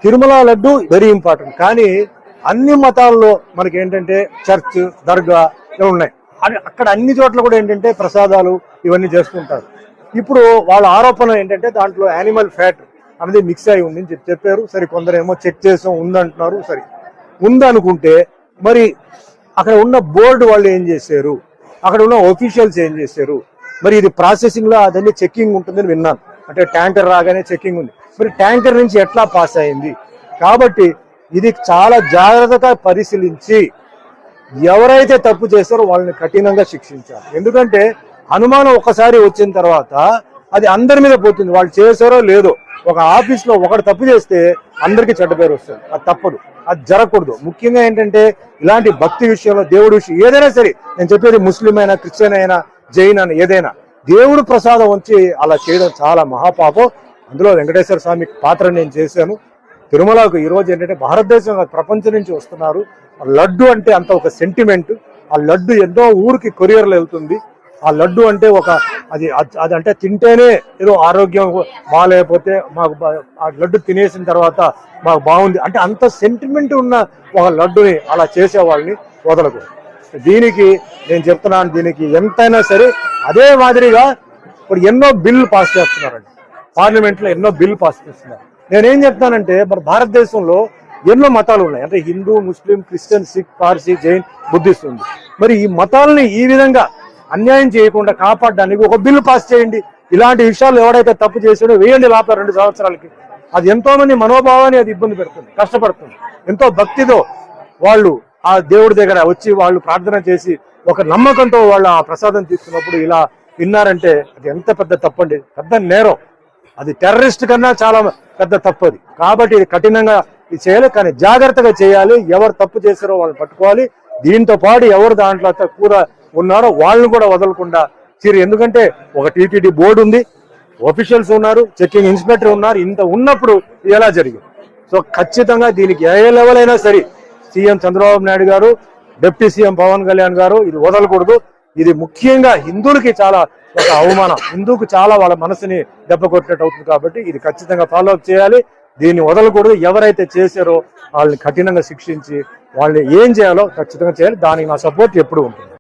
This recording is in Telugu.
Tirumala laddu very important. కానీ అన్ని మతాల్లో మనకి ఏంటంటే చర్చ్, దర్గా ఉన్నాయి. అక్కడ అన్ని చోట్ల కూడా ఏంటంటే ప్రసాదాలు ఇవన్నీ చేసుకుంటారు. ఇప్పుడు వాళ్ళ ఆరోపణ ఏంటంటే దాంట్లో యానిమల్ ఫ్యాట్ అనేది మిక్స్ అయి ఉంది అని చెప్పారు. సరే, కొందరేమో చెక్ చేసాం ఉందంటున్నారు. సరే, ఉందనుకుంటే మరి అక్కడ ఉన్న బోర్డు వాళ్ళు ఏం చేశారు, అక్కడ ఉన్న ఒఫీషియల్స్ ఏం చేశారు? మరి ఇది ప్రాసెసింగ్ లో అదన్నీ చెక్కింగ్ ఉంటుందని విన్నాను. అంటే ట్యాంకర్ రాగానే చెక్కింగ్ ఉంది. మరి ట్యాంకర్ నుంచి ఎట్లా పాస్ అయింది? కాబట్టి ఇది చాలా జాగ్రత్తగా పరిశీలించి ఎవరైతే తప్పు చేస్తారో వాళ్ళని కఠినంగా శిక్షించాలి. ఎందుకంటే అనుమానం ఒక్కసారి వచ్చిన తర్వాత అది అందరి మీద పోతుంది. వాళ్ళు చేశారో లేదో. ఒక ఆఫీస్ లో ఒకటి తప్పు చేస్తే అందరికీ చెడ్డ పేరు వస్తుంది. అది తప్పదు, అది జరగకూడదు. ముఖ్యంగా ఏంటంటే ఇలాంటి భక్తి విషయంలో, దేవుడి విషయం ఏదైనా సరే, నేను చెప్పేది ముస్లిం అయినా, క్రిస్టియన్ అయినా, జైన్ అయినా, ఏదైనా దేవుడు ప్రసాదం వచ్చి అలా చేయడం చాలా మహాపాపం. అందులో వెంకటేశ్వర స్వామి పాత్ర నేను చేశాను. తిరుమలకు ఈరోజు ఏంటంటే భారతదేశం ప్రపంచం నుంచి వస్తున్నారు. లడ్డు అంటే అంత ఒక సెంటిమెంట్. ఆ లడ్డు ఎంతో ఊరికి కొరియర్లో వెళ్తుంది. ఆ లడ్డు అంటే ఒక అది అంటే తింటేనే ఏదో ఆరోగ్యం బాగాలేకపోతే మాకు ఆ లడ్డు తినేసిన తర్వాత మాకు బాగుంది అంటే అంత సెంటిమెంట్ ఉన్న ఒక లడ్డుని అలా చేసే వాళ్ళని వదలకూడదు. దీనికి నేను చెప్తున్నాను, దీనికి ఎంతైనా సరే అదే మాదిరిగా ఇప్పుడు ఎన్నో బిల్లు పాస్ చేస్తున్నారండి. పార్లమెంట్ లో ఎన్నో బిల్లు పాస్ చేస్తున్నారు. నేనేం చెప్తానంటే మన భారతదేశంలో ఎన్నో మతాలు ఉన్నాయి. అంటే Hindu, Muslim, Christian, Sikh, Parsi, Jain, Buddhist ఉంది. మరి ఈ మతాలని ఈ విధంగా అన్యాయం చేయకుండా కాపాడడానికి ఒక బిల్లు పాస్ చేయండి. ఇలాంటి విషయాలు ఎవడైతే తప్పు చేసాడో వేయండి లోపల 2 సంవత్సరాలకి. అది ఎంతో మంది మనోభావాన్ని అది ఇబ్బంది పెడుతుంది, కష్టపడుతుంది. ఎంతో భక్తితో వాళ్ళు ఆ దేవుడి దగ్గర వచ్చి వాళ్ళు ప్రార్థన చేసి ఒక నమ్మకంతో వాళ్ళు ఆ ప్రసాదం తీసుకున్నప్పుడు ఇలా విన్నారంటే అది ఎంత పెద్ద తప్పండి, పెద్ద నేరం. అది టెర్రరిస్ట్ కన్నా చాలా పెద్ద తప్పు అది. కాబట్టి ఇది కఠినంగా ఇది చేయాలి, కానీ జాగ్రత్తగా చేయాలి. ఎవరు తప్పు చేశారో వాళ్ళని పట్టుకోవాలి. దీంతో పాటు ఎవరు దాంట్లో కూడా ఉన్నారో వాళ్ళని కూడా వదలకుండా ఎందుకంటే ఒక టీటీడీ బోర్డు ఉంది, ఆఫీషియల్స్ ఉన్నారు, చెకింగ్ ఇన్స్పెక్టర్ ఉన్నారు. ఇంత ఉన్నప్పుడు ఎలా జరిగింది? సో ఖచ్చితంగా దీనికి ఏ లెవెల్ అయినా సరే సీఎం చంద్రబాబు నాయుడు గారు, డిప్యూటీ సీఎం పవన్ కళ్యాణ్ గారు ఇది వదలకూడదు. ఇది ముఖ్యంగా హిందువులకి చాలా ఒక అవమానం, హిందూకు చాలా వాళ్ళ మనసుని దెబ్బ కొట్టినట్టు అవుతుంది. కాబట్టి ఇది ఖచ్చితంగా ఫాలో అప్ చేయాలి. దీన్ని వదలకూడదు. ఎవరైతే చేశారో వాళ్ళని కఠినంగా శిక్షించి వాళ్ళని ఏం చేయాలో ఖచ్చితంగా చేయాలి. దానికి నా సపోర్ట్ ఎప్పుడు ఉంటుంది.